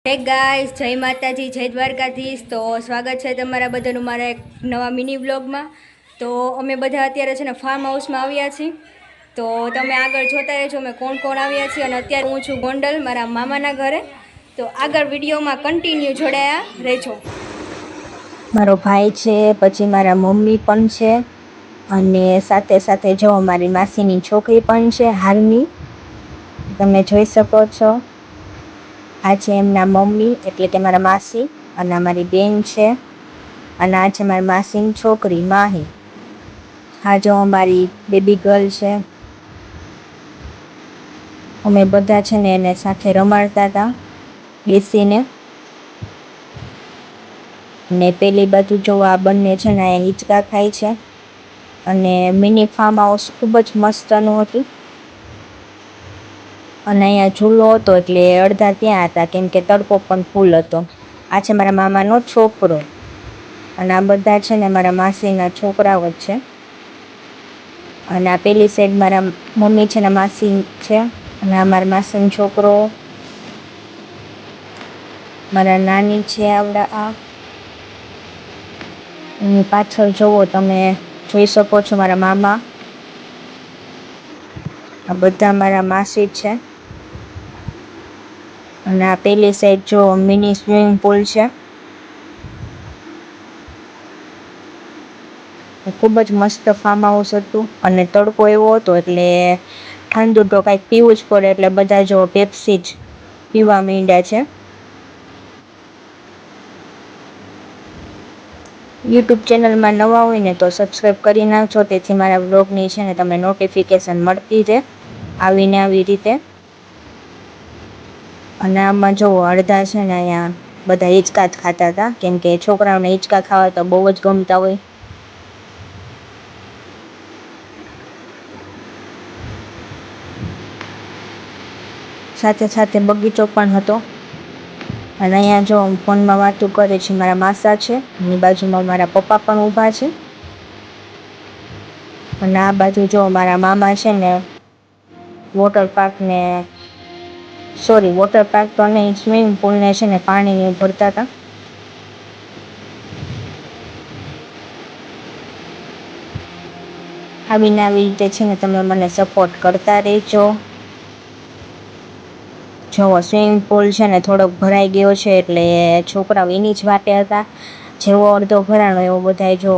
હે ગાઈસ, જય માતાજી, જય દ્વારકાધીશ. તો સ્વાગત છે તમારા બધાનું મારા એક નવા મિની વ્લોગમાં. તો અમે બધા અત્યારે છે ને ફાર્મ હાઉસમાં આવ્યા છીએ. તો તમે આગળ જોતા રહેજો અમે કોણ કોણ આવ્યા છીએ. અને અત્યારે હું છું ગોંડલ મારા મામાના ઘરે. તો આગળ વિડીયોમાં કન્ટિન્યુ જોડાયા રહેજો. મારો ભાઈ છે, પછી મારા મમ્મી પણ છે, અને સાથે સાથે જો મારી માસીની છોકરી પણ છે હાલની, તમે જોઈ શકો છો. આ છે એમના મમ્મી એટલે કે મારા માસી, અને મારી બેન છે, અને આ છે મારી માસીની છોકરી માહી. આ જો અમારી બેબી ગર્લ છે. અમે બધા છે ને એને સાથે રમાડતા હતા બેસીને. ને પેલી બાજુ જો આ બંને છે ને અહીંયા હિંચકા ખાય છે. અને મિની ફાર્મ હાઉસ ખૂબ જ મસ્તનું હતું. અને અહીંયા ઝૂલો હતો એટલે અડધા ત્યાં હતા કેમ કે તડકો પણ ફૂલ હતો. આ છે મારા મામાનો છોકરો, અને આ બધા છે ને મારા માસીના છોકરાઓ જ છે. અને આ પેલી સાઈડ મારા મમ્મી છે ને માસી છે, અને આ મારા માસીનો છોકરો, મારા નાની છે આવડા આ. એની પાછળ જોવો તમે જોઈ શકો છો મારા મામા. આ બધા મારા માસી છે. અને આ પેલી સાઈડ જો મિની સ્વિમિંગ પુલ છે. ખૂબ જ મસ્ત ફાર્મ હાઉસ હતું, અને તડકો એવો હતો એટલે ઠંડુ તો કાંઈક પીવું જ પડે એટલે બધા જો પેપ્સી જ પીવા માંડ્યા છે. યુટ્યુબ ચેનલમાં નવા હોય ને તો સબસ્ક્રાઈબ કરી નાખજો, તેથી મારા વ્લોગની છે ને તમને નોટિફિકેશન મળતી રહે આવીને આવી રીતે. અને આમાં જો અડધા છે ને અહીંયા બધા હિંચકા જ ખાતા હતા કેમ કે છોકરાઓને હિંચકા ખાવા તો બહુ જ ગમતા હોય. સાથે સાથે બગીચો પણ હતો. અને અહીંયા જો ફોનમાં વાતું કરે છે મારા માસા છે, એની બાજુમાં મારા પપ્પા પણ ઊભા છે. અને આ બાજુ જો મારા મામા છે ને વોટર પાર્ક તો નહીં, સ્વિમિંગ પુલને છે ને પાણી ભરતા હતા. આવીને આવી રીતે છે ને તમે મને સપોર્ટ કરતા રહેજો. જો સ્વિમિંગ પુલ છે ને થોડોક ભરાઈ ગયો છે એટલે છોકરાઓ એની જ વાટે હતા. જેવો અડધો ભરાણો એવો બધા જો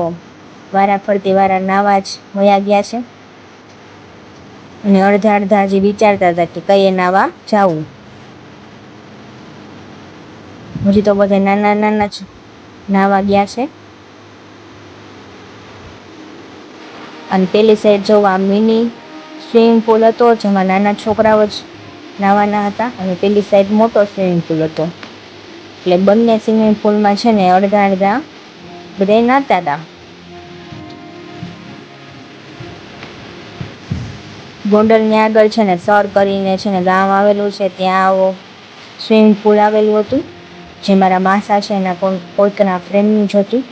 વારા ફરતી વારા નાવા જ વયા ગયા છે. અને અડધા હજી વિચારતા હતા કે કઈએ નાવા જાવું. હજી તો બધા નાના નાના જ નાવા ગયા છે. અને પેલી સાઈડ જો આ મિની સ્વિમિંગ પુલ હતો જેમાં નાના છોકરાઓ જ નાવાના હતા, અને પેલી સાઈડ મોટો સ્વિમિંગ પુલ હતો. એટલે બંને સ્વિમિંગ પુલમાં છે ને અડધા બધા નાહતા હતા. ગોંડલની આગળ છે ને સર કરીને છે ને ગામ આવેલું છે, ત્યાં આવો સ્વિમિંગ પુલ આવેલું હતું, જે મારા માસા છે એના કોઈકના ફ્રેન્ડનું જ હતું.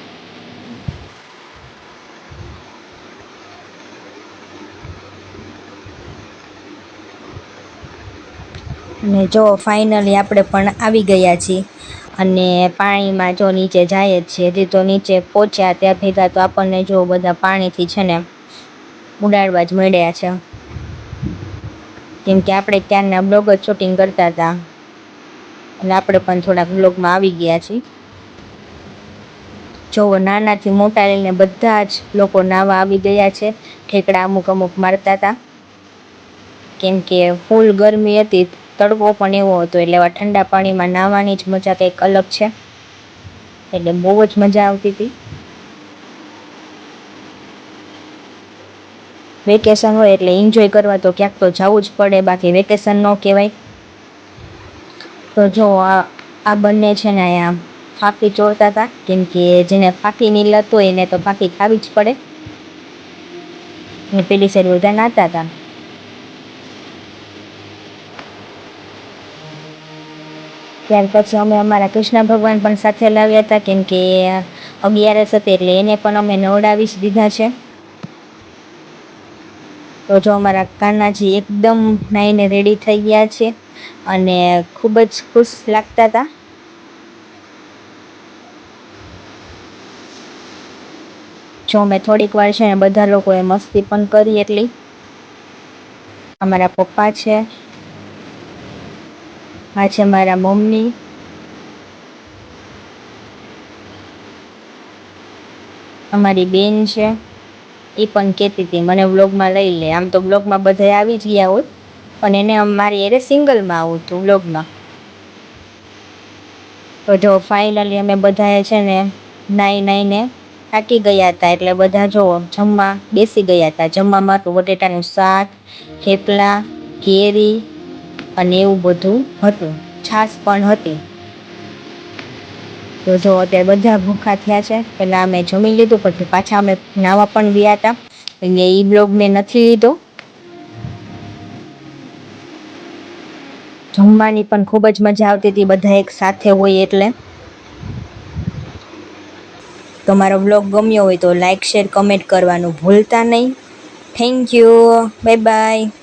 અને જો ફાઇનલી આપણે પણ આવી ગયા છીએ, અને પાણીમાં જો નીચે જાય જ છે. હજી તો નીચે પહોંચ્યા ત્યાં ભેગા તો આપણને જો બધા પાણીથી છે ને ઉડાડવા જ મળ્યા છે, કેમ કે આપણે ત્યારના બ્લોગ જ શૂટિંગ કરતા હતા, અને આપણે પણ થોડાક બ્લોગમાં આવી ગયા છીએ. જો નાનાથી મોટા લઈને બધા જ લોકો નાવા આવી ગયા છે. ઠેકડા અમુક મારતા હતા કેમ કે ફૂલ ગરમી હતી, તડકો પણ એવો હતો, એટલે એવા ઠંડા પાણીમાં નાહવાની જ મજા કંઈક અલગ છે. એટલે બહુ જ મજા આવતી હતી. વેકેશન હોય એટલે એન્જોય કરવા તો ક્યાંક તો જવું જ પડે, બાકી વેકેશન ન કહેવાય. તો જો આ બંને છે ને અહીંયા ફાંકી ચોરતા હતા, કેમ કે જેને ફાંકીની લત હોય એને તો ફાંકી ખાવી જ પડે. અને પેલી સાઈડ બધા નાહતા હતા. ત્યાર પછી અમે અમારા કૃષ્ણ ભગવાન પણ સાથે લાવ્યા હતા, કેમ કે 11સ હતી એટલે એને પણ અમે નવડાવી જ દીધા છે. તો જો અમારા કાનાજી એકદમ નાઈને રેડી થઈ ગયા છે, અને ખૂબ જ ખુશ લાગતા હતા. જો મેં થોડીક વાર છે ને બધા લોકોએ મસ્તી પણ કરી એટલી. અમારા પપ્પા છે, આ છે મારા મમ્મી, અમારી બેન છે, એ પણ કહેતી હતી મને વ્લોગમાં લઈ લે. આમ તો વ્લોગમાં બધા આવી જ ગયા હોત, પણ એને મારી એરે સિંગલમાં આવું હતું વ્લોગમાં. તો જો ફાઇનલી અમે બધાએ છે ને નાઈને થાકી ગયા હતા, એટલે બધા જો જમવા બેસી ગયા હતા. જમવામાં તો બટેટાનું શાક, થેપલા, કેરી અને એવું બધું હતું. છાશ પણ હતી. તો જો અત્યારે બધા ભૂખા થયા છે. પહેલાં અમે જમી લીધું, પછી પાછા અમે નાહવા પણ ગયા હતા, એટલે એ બ્લોગ મેં નથી લીધો. જમવાની પણ ખૂબ જ મજા આવતી હતી, બધા એક સાથે હોય એટલે. તો મારો બ્લોગ ગમ્યો હોય તો લાઇક, શેર, કમેન્ટ કરવાનું ભૂલતા નહીં. Thank you, bye bye.